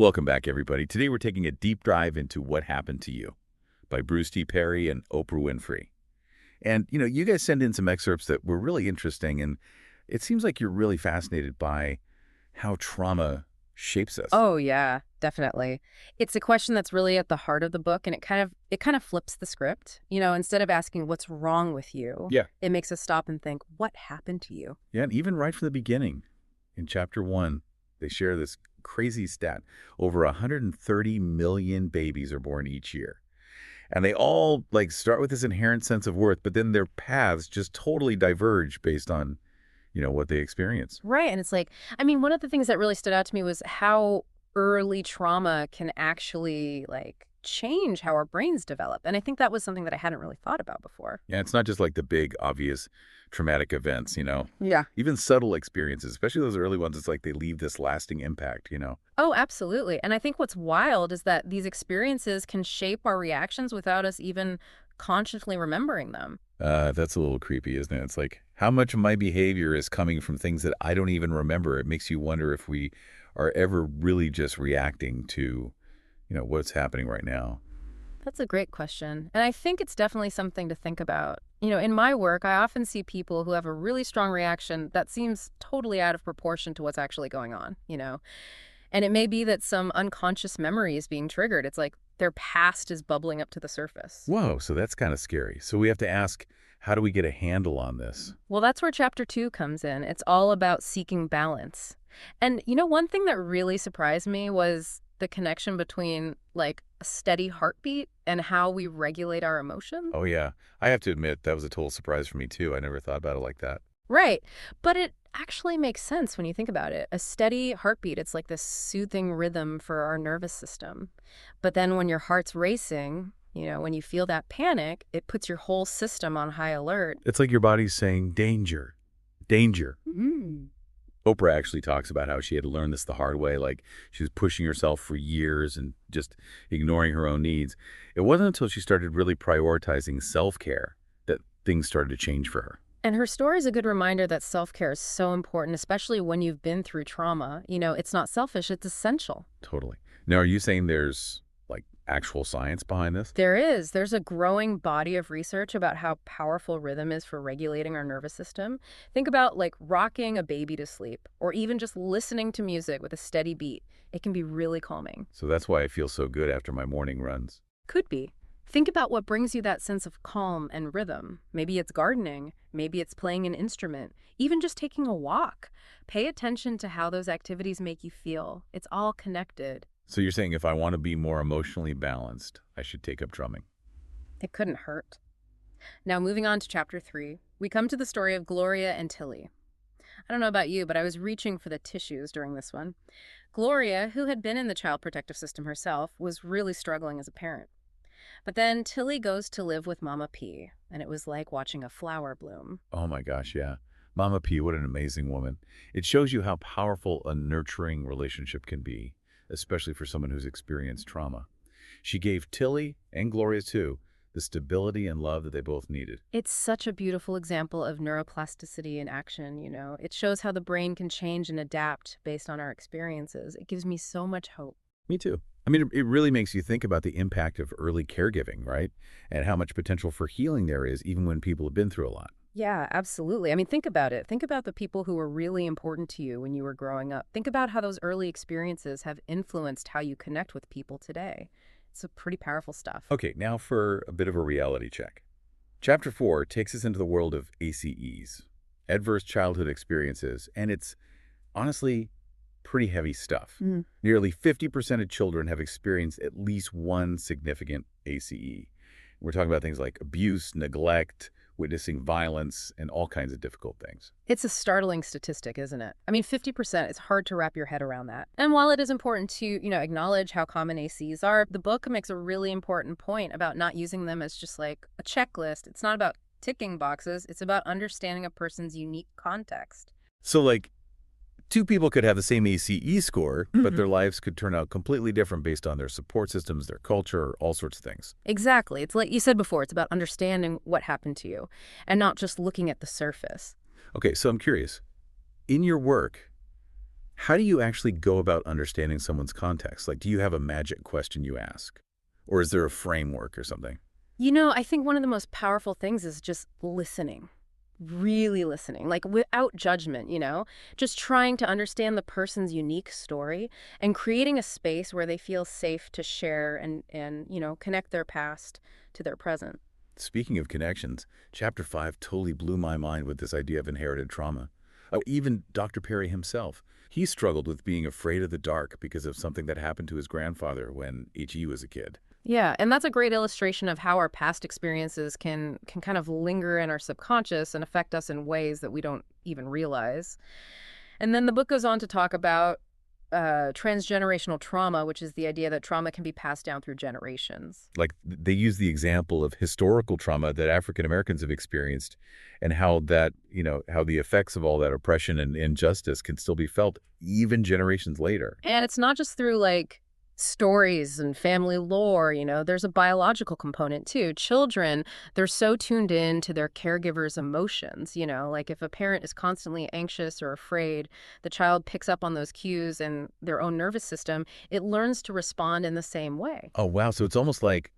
Welcome back, everybody. Today we're taking a deep dive into What Happened to You by Bruce T. Perry and Oprah Winfrey. And, you guys send in some excerpts that were really interesting, and it seems like you're really fascinated by how trauma shapes us. Oh, yeah, definitely. It's a question that's really at the heart of the book, and it kind of flips the script. Instead of asking what's wrong with you, Yeah. it makes us stop and think, what happened to you? Yeah, and even right from the beginning, in chapter 1, they share this crazy stat. Over 130 million babies are born each year. And they all start with this inherent sense of worth, but then their paths just totally diverge based on, what they experience. Right, and it's one of the things that really stood out to me was how early trauma can actually change how our brains develop. And I think that was something that I hadn't really thought about before. Yeah, it's not just like the big, obvious traumatic events. Yeah. Even subtle experiences, especially those early ones, it's like they leave this lasting impact. Oh, absolutely. And I think what's wild is that these experiences can shape our reactions without us even consciously remembering them. That's a little creepy, isn't it? It's like, how much of my behavior is coming from things that I don't even remember? It makes you wonder if we are ever really just reacting to, what's happening right now. That's a great question. And I think it's definitely something to think about. In my work, I often see people who have a really strong reaction that seems totally out of proportion to what's actually going on. And it may be that some unconscious memory is being triggered. It's like their past is bubbling up to the surface. Whoa, so that's kind of scary. So we have to ask, how do we get a handle on this? Well, that's where chapter 2 comes in. It's all about seeking balance. And one thing that really surprised me was the connection between a steady heartbeat and how we regulate our emotions. Oh, yeah. I have to admit, that was a total surprise for me, too. I never thought about it like that. Right. But it actually makes sense when you think about it. A steady heartbeat, it's like this soothing rhythm for our nervous system. But then when your heart's racing, when you feel that panic, it puts your whole system on high alert. It's like your body's saying, danger, danger. Mm. Oprah actually talks about how she had to learn this the hard way. Like, she was pushing herself for years and just ignoring her own needs. It wasn't until she started really prioritizing self-care that things started to change for her. And her story is a good reminder that self-care is so important, especially when you've been through trauma. It's not selfish, it's essential. Totally. Now, are you saying there's actual science behind this? There is. There's a growing body of research about how powerful rhythm is for regulating our nervous system. Think about rocking a baby to sleep or even just listening to music with a steady beat. It can be really calming. So that's why I feel so good after my morning runs. Could be. Think about what brings you that sense of calm and rhythm. Maybe it's gardening. Maybe it's playing an instrument. Even just taking a walk. Pay attention to how those activities make you feel. It's all connected. So you're saying if I want to be more emotionally balanced, I should take up drumming? It couldn't hurt. Now, moving on to chapter 3, we come to the story of Gloria and Tilly. I don't know about you, but I was reaching for the tissues during this one. Gloria, who had been in the child protective system herself, was really struggling as a parent. But then Tilly goes to live with Mama P, and it was like watching a flower bloom. Oh my gosh, yeah. Mama P, what an amazing woman. It shows you how powerful a nurturing relationship can be, especially for someone who's experienced trauma. She gave Tilly, and Gloria too, the stability and love that they both needed. It's such a beautiful example of neuroplasticity in action. It shows how the brain can change and adapt based on our experiences. It gives me so much hope. Me too. I mean, it really makes you think about the impact of early caregiving, right? And how much potential for healing there is, even when people have been through a lot. Yeah, absolutely. Think about it. Think about the people who were really important to you when you were growing up. Think about how those early experiences have influenced how you connect with people today. It's a pretty powerful stuff. Okay, now for a bit of a reality check. Chapter 4 takes us into the world of ACEs, adverse childhood experiences, and it's honestly pretty heavy stuff. Nearly 50% of children have experienced at least one significant ACE. We're talking about things like abuse, neglect, witnessing violence, and all kinds of difficult things. It's a startling statistic, isn't it? 50%, it's hard to wrap your head around that. And while it is important to, acknowledge how common ACs are, the book makes a really important point about not using them as just like a checklist. It's not about ticking boxes. It's about understanding a person's unique context. So two people could have the same ACE score, but their lives could turn out completely different based on their support systems, their culture, all sorts of things. Exactly. It's like you said before, it's about understanding what happened to you and not just looking at the surface. Okay, so I'm curious. In your work, How do you actually go about understanding someone's context? Like, do you have a magic question you ask? Or is there a framework or something? I think one of the most powerful things is just listening. Really listening, like without judgment. Just trying to understand the person's unique story and creating a space where they feel safe to share and connect their past to their present. Speaking of connections, Chapter 5 totally blew my mind with this idea of inherited trauma. Even Dr. Perry himself, he struggled with being afraid of the dark because of something that happened to his grandfather when he was a kid. Yeah, and that's a great illustration of how our past experiences can kind of linger in our subconscious and affect us in ways that we don't even realize. And then the book goes on to talk about transgenerational trauma, which is the idea that trauma can be passed down through generations. Like, they use the example of historical trauma that African Americans have experienced and how how the effects of all that oppression and injustice can still be felt even generations later. And it's not just through like stories and family lore. There's a biological component too. Children, they're so tuned in to their caregiver's emotions. Like if a parent is constantly anxious or afraid, the child picks up on those cues and their own nervous system, it learns to respond in the same way. Oh, wow. So it's almost like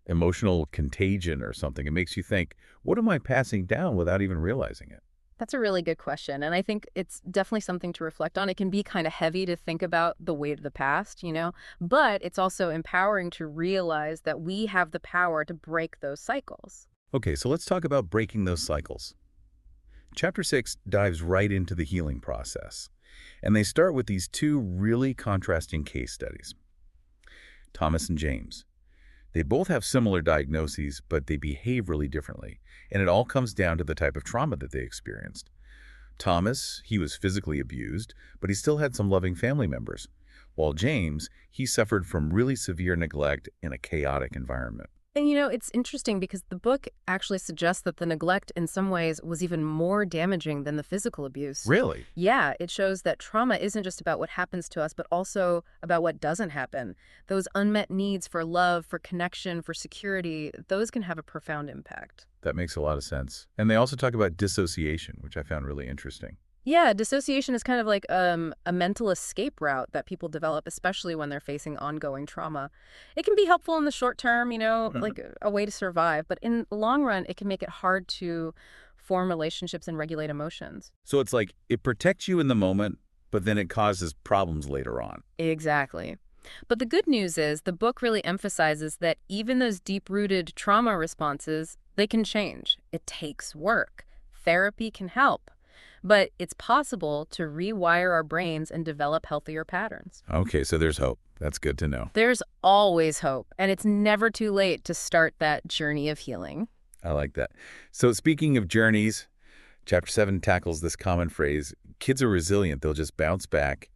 emotional contagion or something. It makes you think, what am I passing down without even realizing it? That's a really good question. And I think it's definitely something to reflect on. It can be kind of heavy to think about the weight of the past, but it's also empowering to realize that we have the power to break those cycles. Okay, so let's talk about breaking those cycles. Chapter 6 dives right into the healing process. And they start with these two really contrasting case studies. Thomas and James. They both have similar diagnoses, but they behave really differently, and it all comes down to the type of trauma that they experienced. Thomas, he was physically abused, but he still had some loving family members, while James, he suffered from really severe neglect in a chaotic environment. And it's interesting because the book actually suggests that the neglect in some ways was even more damaging than the physical abuse. Really? Yeah, it shows that trauma isn't just about what happens to us, but also about what doesn't happen. Those unmet needs for love, for connection, for security, those can have a profound impact. That makes a lot of sense. And they also talk about dissociation, which I found really interesting. Yeah, dissociation is kind of like a mental escape route that people develop, especially when they're facing ongoing trauma. It can be helpful in the short term, like a way to survive, but in the long run, it can make it hard to form relationships and regulate emotions. So it's like it protects you in the moment, but then it causes problems later on. Exactly. But the good news is the book really emphasizes that even those deep-rooted trauma responses, they can change. It takes work. Therapy can help. But it's possible to rewire our brains and develop healthier patterns. Okay, so there's hope. That's good to know. There's always hope, and it's never too late to start that journey of healing. I like that. So speaking of journeys, Chapter 7 tackles this common phrase, kids are resilient, they'll just bounce back.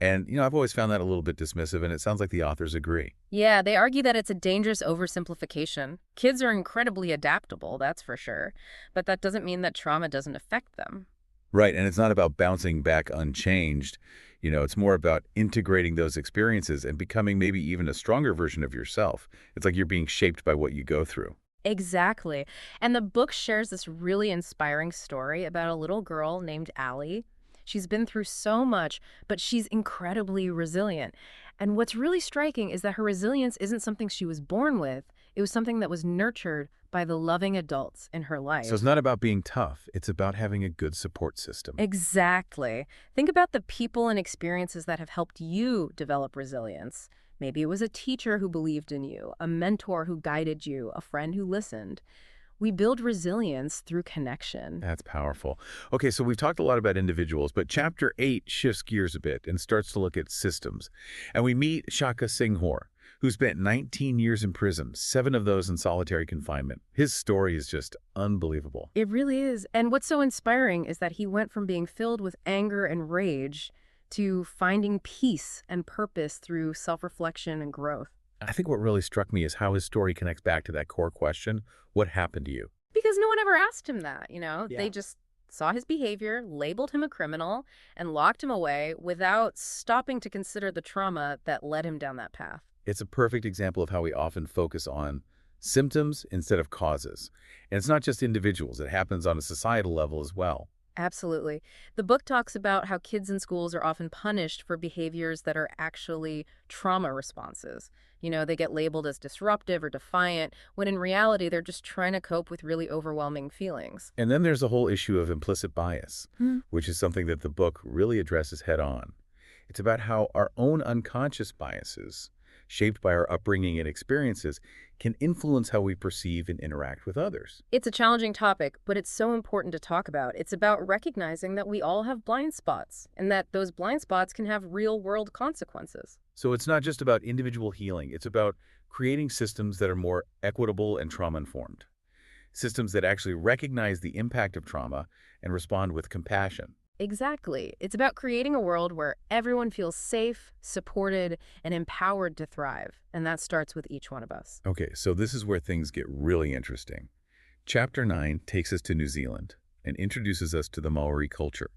And, I've always found that a little bit dismissive, and it sounds like the authors agree. Yeah, they argue that it's a dangerous oversimplification. Kids are incredibly adaptable, that's for sure. But that doesn't mean that trauma doesn't affect them. Right, and it's not about bouncing back unchanged. It's more about integrating those experiences and becoming maybe even a stronger version of yourself. It's like you're being shaped by what you go through. Exactly. And the book shares this really inspiring story about a little girl named Allie. She's been through so much, but she's incredibly resilient. And what's really striking is that her resilience isn't something she was born with. It was something that was nurtured by the loving adults in her life. So it's not about being tough. It's about having a good support system. Exactly. Think about the people and experiences that have helped you develop resilience. Maybe it was a teacher who believed in you, a mentor who guided you, a friend who listened. We build resilience through connection. That's powerful. Okay, so we've talked a lot about individuals, but Chapter 8 shifts gears a bit and starts to look at systems. And we meet Shaka Singhor, who spent 19 years in prison, 7 of those in solitary confinement. His story is just unbelievable. It really is. And what's so inspiring is that he went from being filled with anger and rage to finding peace and purpose through self-reflection and growth. I think what really struck me is how his story connects back to that core question, what happened to you? Because no one ever asked him that. Yeah. They just saw his behavior, labeled him a criminal, and locked him away without stopping to consider the trauma that led him down that path. It's a perfect example of how we often focus on symptoms instead of causes. And it's not just individuals, it happens on a societal level as well. Absolutely. The book talks about how kids in schools are often punished for behaviors that are actually trauma responses. They get labeled as disruptive or defiant, when in reality, they're just trying to cope with really overwhelming feelings. And then there's the whole issue of implicit bias, Hmm. which is something that the book really addresses head on. It's about how our own unconscious biases, shaped by our upbringing and experiences, can influence how we perceive and interact with others. It's a challenging topic, but it's so important to talk about. It's about recognizing that we all have blind spots and that those blind spots can have real-world consequences. So it's not just about individual healing. It's about creating systems that are more equitable and trauma-informed. Systems that actually recognize the impact of trauma and respond with compassion. Exactly. It's about creating a world where everyone feels safe, supported, and empowered to thrive. And that starts with each one of us. Okay, so this is where things get really interesting. Chapter 9 takes us to New Zealand and introduces us to the Maori culture.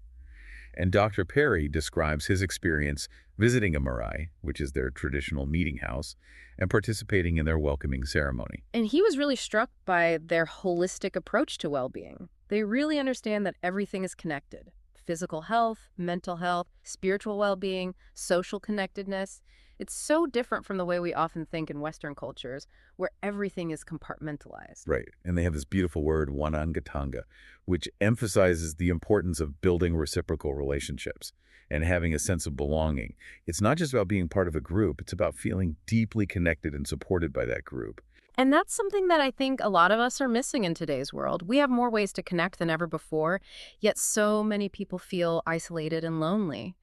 And Dr. Perry describes his experience visiting a marae, which is their traditional meeting house, and participating in their welcoming ceremony. And he was really struck by their holistic approach to well-being. They really understand that everything is connected. Physical health, mental health, spiritual well-being, social connectedness. It's so different from the way we often think in Western cultures, where everything is compartmentalized. Right, and they have this beautiful word, wanangatanga, which emphasizes the importance of building reciprocal relationships and having a sense of belonging. It's not just about being part of a group, it's about feeling deeply connected and supported by that group. And that's something that I think a lot of us are missing in today's world. We have more ways to connect than ever before, yet so many people feel isolated and lonely.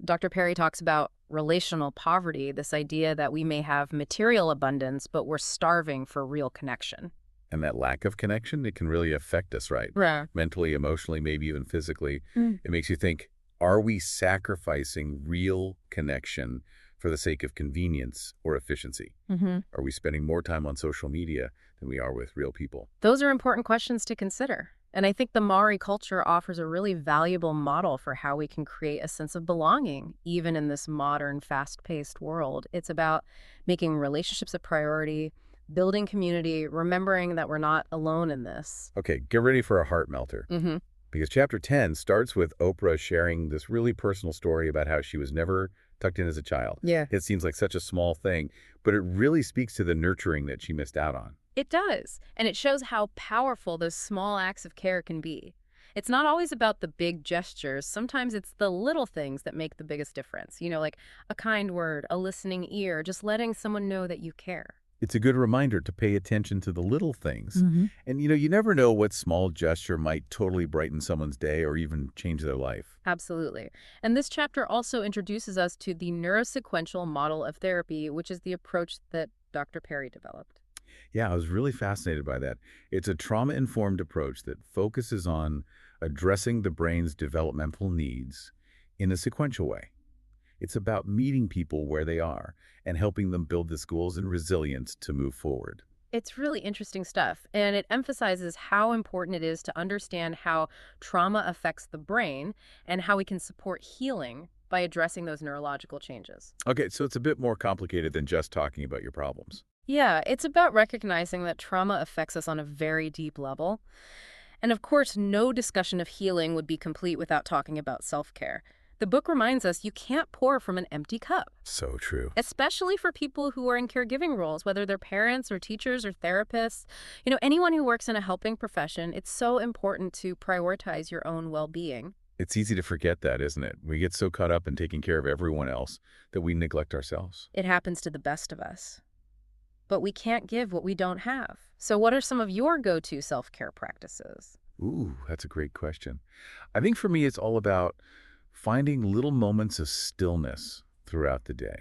Dr. Perry talks about relational poverty, this idea that we may have material abundance, but we're starving for real connection. And that lack of connection, it can really affect us, right? Right. Mentally, emotionally, maybe even physically. It makes you think, are we sacrificing real connection for the sake of convenience or efficiency? Are we spending more time on social media than we are with real people? Those are important questions to consider. And I think the Maori culture offers a really valuable model for how we can create a sense of belonging, even in this modern, fast-paced world. It's about making relationships a priority, building community, remembering that we're not alone in this. Okay, get ready for a heart melter. Because chapter 10 starts with Oprah sharing this really personal story about how she was never tucked in as a child. Yeah. It seems like such a small thing, but it really speaks to the nurturing that she missed out on. It does. And it shows how powerful those small acts of care can be. It's not always about the big gestures. Sometimes it's the little things that make the biggest difference. Like a kind word, a listening ear, just letting someone know that you care. It's a good reminder to pay attention to the little things. And you never know what small gesture might totally brighten someone's day or even change their life. Absolutely. And this chapter also introduces us to the neurosequential model of therapy, which is the approach that Dr. Perry developed. Yeah, I was really fascinated by that. It's a trauma-informed approach that focuses on addressing the brain's developmental needs in a sequential way. It's about meeting people where they are and helping them build the skills and resilience to move forward. It's really interesting stuff, and it emphasizes how important it is to understand how trauma affects the brain and how we can support healing by addressing those neurological changes. Okay, so it's a bit more complicated than just talking about your problems. Yeah, it's about recognizing that trauma affects us on a very deep level. And of course, no discussion of healing would be complete without talking about self-care. The book reminds us you can't pour from an empty cup. So true. Especially for people who are in caregiving roles, whether they're parents or teachers or therapists. Anyone who works in a helping profession, it's so important to prioritize your own well-being. It's easy to forget that, isn't it? We get so caught up in taking care of everyone else that we neglect ourselves. It happens to the best of us. But we can't give what we don't have. So what are some of your go-to self-care practices? Ooh, that's a great question. I think for me, it's all about finding little moments of stillness throughout the day.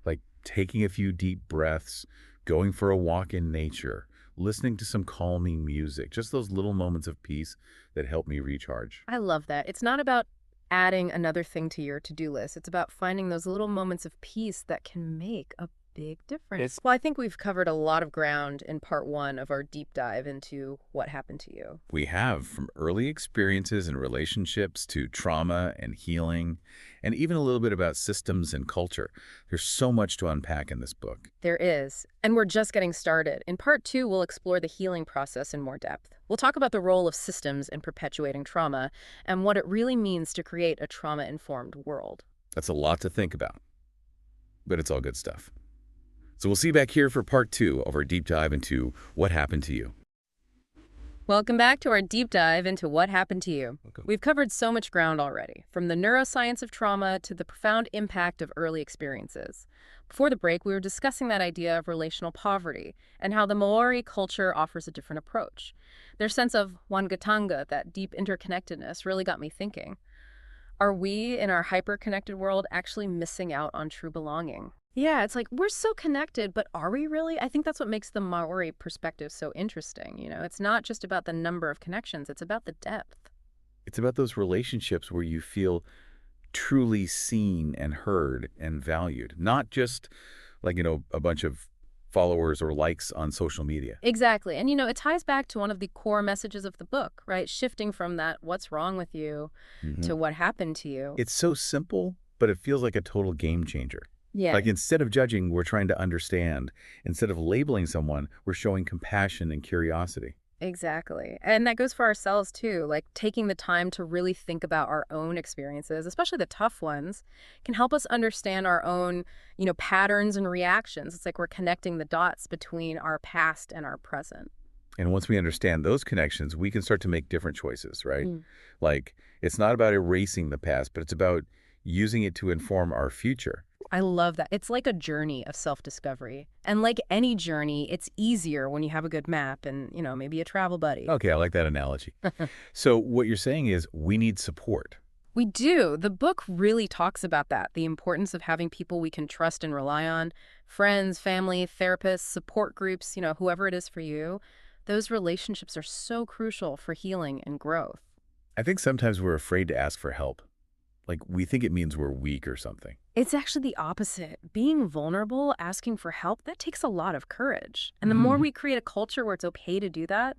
Like taking a few deep breaths, going for a walk in nature, listening to some calming music, just those little moments of peace that help me recharge. I love that. It's not about adding another thing to your to-do list. It's about finding those little moments of peace that can make a big difference. Well, I think we've covered a lot of ground in part 1 of our deep dive into what happened to you. We have, from early experiences and relationships to trauma and healing, and even a little bit about systems and culture. There's so much to unpack in this book. There is, and we're just getting started. In part 2, we'll explore the healing process in more depth. We'll talk about the role of systems in perpetuating trauma and what it really means to create a trauma-informed world. That's a lot to think about, but it's all good stuff. So we'll see you back here for part 2 of our deep dive into what happened to you. Welcome back to our deep dive into what happened to you. Welcome. We've covered so much ground already, from the neuroscience of trauma to the profound impact of early experiences. Before the break, we were discussing that idea of relational poverty and how the Maori culture offers a different approach. Their sense of wangatanga, that deep interconnectedness, really got me thinking. Are we, in our hyper-connected world, actually missing out on true belonging? Yeah, it's like, we're so connected, but are we really? I think that's what makes the Maori perspective so interesting. It's not just about the number of connections, it's about the depth. It's about those relationships where you feel truly seen and heard and valued, not just like, a bunch of followers or likes on social media. Exactly. And, it ties back to one of the core messages of the book, right? Shifting from that what's wrong with you to what happened to you. It's so simple, but it feels like a total game changer. Yeah. Like, instead of judging, we're trying to understand. Instead of labeling someone, we're showing compassion and curiosity. Exactly. And that goes for ourselves too. Like, taking the time to really think about our own experiences, especially the tough ones, can help us understand our own, patterns and reactions. It's like we're connecting the dots between our past and our present. And once we understand those connections, we can start to make different choices, right? Like, it's not about erasing the past, but it's about using it to inform our future. I love that. It's like a journey of self-discovery. And like any journey, it's easier when you have a good map and, maybe a travel buddy. Okay, I like that analogy. So what you're saying is we need support. We do. The book really talks about that, the importance of having people we can trust and rely on, friends, family, therapists, support groups, whoever it is for you. Those relationships are so crucial for healing and growth. I think sometimes we're afraid to ask for help. Like, we think it means we're weak or something. It's actually the opposite. Being vulnerable, asking for help, that takes a lot of courage. And the more we create a culture where it's okay to do that,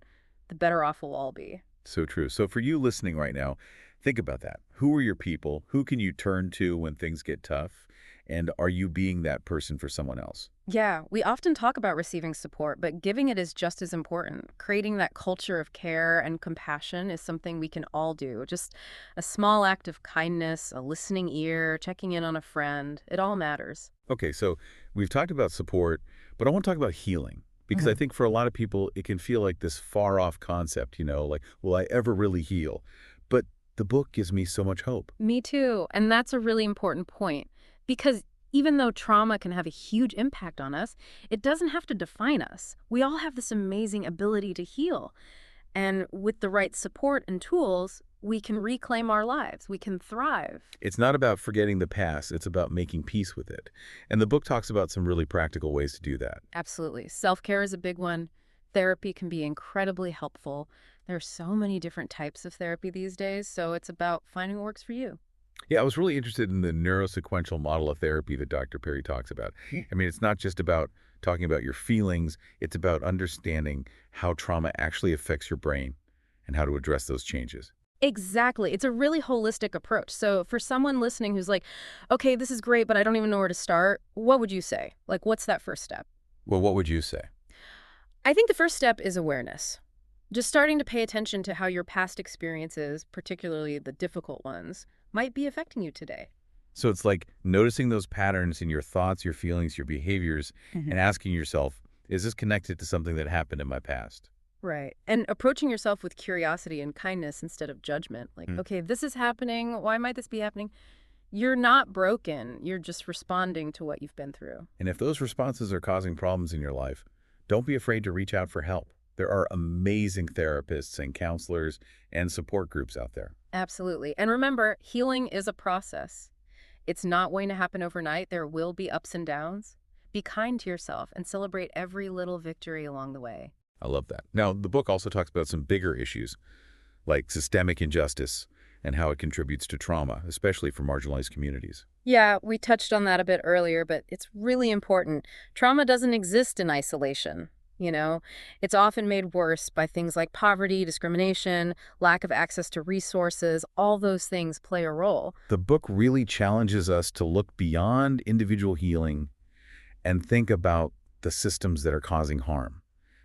the better off we'll all be. So true. So for you listening right now, think about that. Who are your people? Who can you turn to when things get tough? And are you being that person for someone else? Yeah, we often talk about receiving support, but giving it is just as important. Creating that culture of care and compassion is something we can all do. Just a small act of kindness, a listening ear, checking in on a friend, it all matters. Okay, so we've talked about support, but I want to talk about healing. Because I think for a lot of people, it can feel like this far-off concept, like, will I ever really heal? But the book gives me so much hope. Me too. And that's a really important point. Because even though trauma can have a huge impact on us, it doesn't have to define us. We all have this amazing ability to heal. And with the right support and tools, we can reclaim our lives. We can thrive. It's not about forgetting the past. It's about making peace with it. And the book talks about some really practical ways to do that. Absolutely. Self-care is a big one. Therapy can be incredibly helpful. There are so many different types of therapy these days, so it's about finding what works for you. Yeah, I was really interested in the neurosequential model of therapy that Dr. Perry talks about. I mean, it's not just about talking about your feelings. It's about understanding how trauma actually affects your brain and how to address those changes. Exactly. It's a really holistic approach. So for someone listening who's like, okay, this is great, but I don't even know where to start, what would you say? Like, what's that first step? Well, what would you say? I think the first step is awareness. Just starting to pay attention to how your past experiences, particularly the difficult ones, might be affecting you today. So it's like noticing those patterns in your thoughts, your feelings, your behaviors, and asking yourself, is this connected to something that happened in my past? Right. And approaching yourself with curiosity and kindness instead of judgment. Like, okay, this is happening. Why might this be happening? You're not broken. You're just responding to what you've been through. And if those responses are causing problems in your life, don't be afraid to reach out for help. There are amazing therapists and counselors and support groups out there. Absolutely. And remember, healing is a process. It's not going to happen overnight. There will be ups and downs. Be kind to yourself and celebrate every little victory along the way. I love that. Now, the book also talks about some bigger issues like systemic injustice and how it contributes to trauma, especially for marginalized communities. Yeah, we touched on that a bit earlier, but it's really important. Trauma doesn't exist in isolation. You know, it's often made worse by things like poverty, discrimination, lack of access to resources. All those things play a role. The book really challenges us to look beyond individual healing and think about the systems that are causing harm.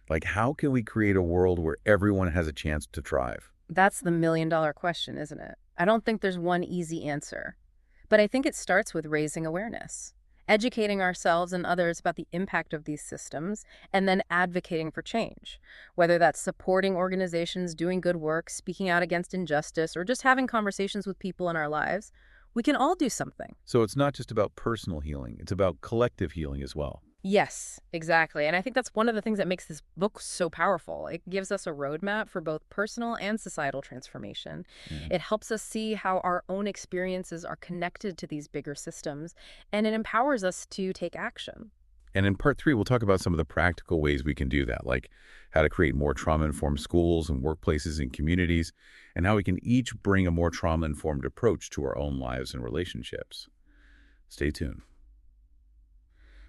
Like, how can we create a world where everyone has a chance to thrive? That's the million-dollar question, isn't it? I don't think there's one easy answer. But I think it starts with raising awareness, educating ourselves and others about the impact of these systems, and then advocating for change. Whether that's supporting organizations doing good work, speaking out against injustice, or just having conversations with people in our lives, we can all do something. So it's not just about personal healing, it's about collective healing as well. Yes, exactly. And I think that's one of the things that makes this book so powerful. It gives us a roadmap for both personal and societal transformation. Yeah. It helps us see how our own experiences are connected to these bigger systems, and it empowers us to take action. And in part 3, we'll talk about some of the practical ways we can do that, like how to create more trauma-informed schools and workplaces and communities, and how we can each bring a more trauma-informed approach to our own lives and relationships. Stay tuned.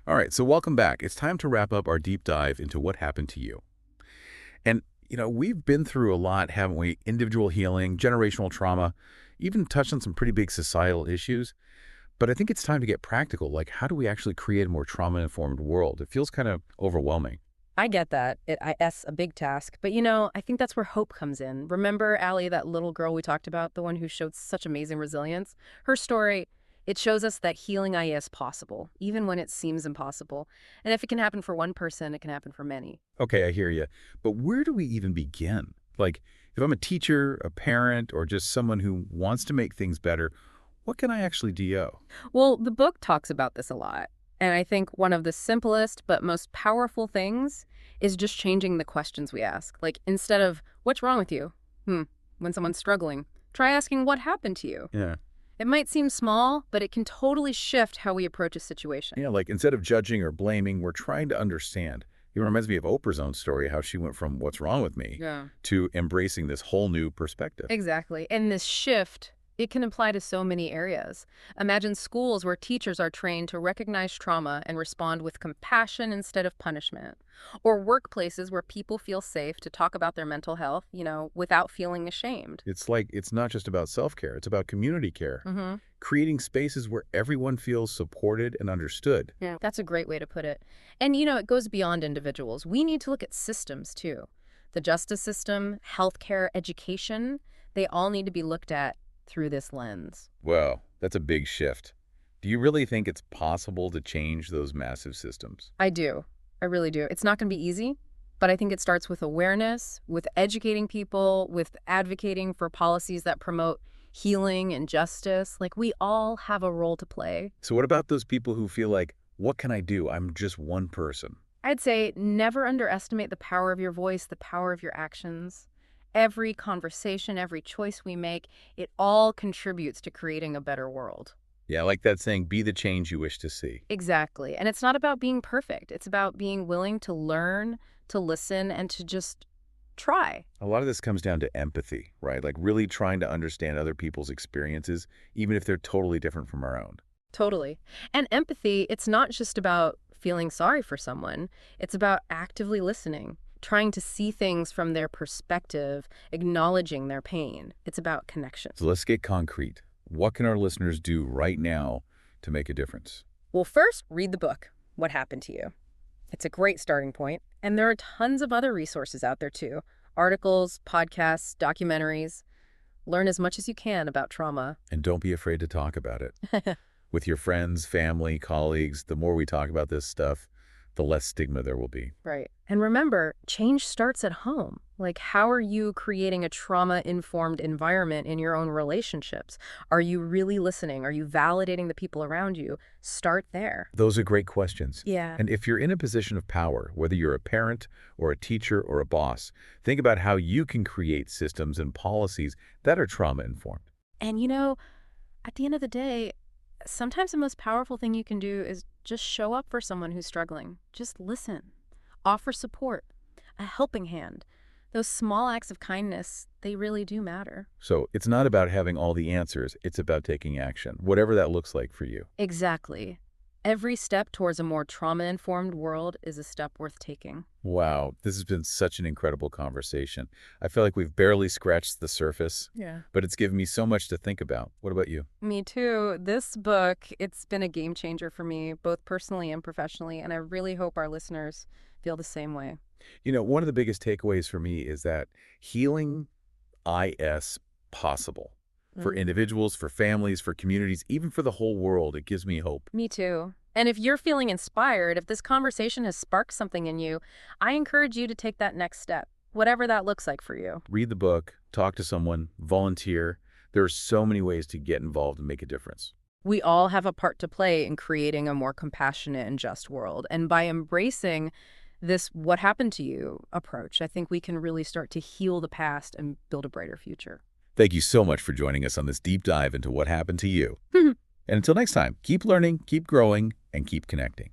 All right, so welcome back. It's time to wrap up our deep dive into what happened to you. And, we've been through a lot, haven't we? Individual healing, generational trauma, even touched on some pretty big societal issues. But I think it's time to get practical. Like, how do we actually create a more trauma-informed world? It feels kind of overwhelming. I get that. It's a big task. But I think that's where hope comes in. Remember Allie, that little girl we talked about, the one who showed such amazing resilience? Her story, it shows us that healing is possible, even when it seems impossible. And if it can happen for one person, it can happen for many. Okay, I hear you. But where do we even begin? Like, if I'm a teacher, a parent, or just someone who wants to make things better, what can I actually do? Well, the book talks about this a lot. And I think one of the simplest but most powerful things is just changing the questions we ask. Like, instead of, what's wrong with you? When someone's struggling, try asking, what happened to you? Yeah. It might seem small, but it can totally shift how we approach a situation. Yeah, like instead of judging or blaming, we're trying to understand. It reminds me of Oprah's own story, how she went from what's wrong with me Yeah. to embracing this whole new perspective. Exactly. And this shift, it can apply to so many areas. Imagine schools where teachers are trained to recognize trauma and respond with compassion instead of punishment. Or workplaces where people feel safe to talk about their mental health, without feeling ashamed. It's like it's not just about self-care, it's about community care, Mm-hmm. creating spaces where everyone feels supported and understood. Yeah. That's a great way to put it. And, it goes beyond individuals. We need to look at systems, too. The justice system, healthcare, education, they all need to be looked at through this lens. Wow, that's a big shift. Do you really think it's possible to change those massive systems? I do. I really do. It's not going to be easy, but I think it starts with awareness, with educating people, with advocating for policies that promote healing and justice. Like, we all have a role to play. So what about those people who feel like, what can I do? I'm just one person. I'd say never underestimate the power of your voice, the power of your actions. Every conversation, every choice we make, it all contributes to creating a better world. Yeah, I like that saying, be the change you wish to see. Exactly. And it's not about being perfect. It's about being willing to learn, to listen, and to just try. A lot of this comes down to empathy, right? Like really trying to understand other people's experiences, even if they're totally different from our own. Totally. And empathy, it's not just about feeling sorry for someone. It's about actively listening, trying to see things from their perspective, acknowledging their pain. It's about connection. So let's get concrete. What can our listeners do right now to make a difference? Well, first, read the book, What Happened to You. It's a great starting point. And there are tons of other resources out there, too. Articles, podcasts, documentaries. Learn as much as you can about trauma. And don't be afraid to talk about it. With your friends, family, colleagues, the more we talk about this stuff, the less stigma there will be. Right. And remember, change starts at home. Like, how are you creating a trauma-informed environment in your own relationships? Are you really listening? Are you validating the people around you? Start there. Those are great questions. Yeah. And if you're in a position of power, whether you're a parent or a teacher or a boss, think about how you can create systems and policies that are trauma-informed. And at the end of the day, sometimes the most powerful thing you can do is just show up for someone who's struggling. Just listen. Offer support. A helping hand. Those small acts of kindness, they really do matter. So it's not about having all the answers. It's about taking action, whatever that looks like for you. Exactly. Every step towards a more trauma-informed world is a step worth taking. Wow, this has been such an incredible conversation. I feel like we've barely scratched the surface, Yeah. but it's given me so much to think about. What about you? Me too. This book, it's been a game changer for me, both personally and professionally, and I really hope our listeners feel the same way. One of the biggest takeaways for me is that healing is possible for individuals, for families, for communities, even for the whole world. It gives me hope. Me too. And if you're feeling inspired, if this conversation has sparked something in you, I encourage you to take that next step, whatever that looks like for you. Read the book, talk to someone, volunteer. There are so many ways to get involved and make a difference. We all have a part to play in creating a more compassionate and just world. And by embracing this "what happened to you" approach, I think we can really start to heal the past and build a brighter future. Thank you so much for joining us on this deep dive into what happened to you. And until next time, keep learning, keep growing, and keep connecting.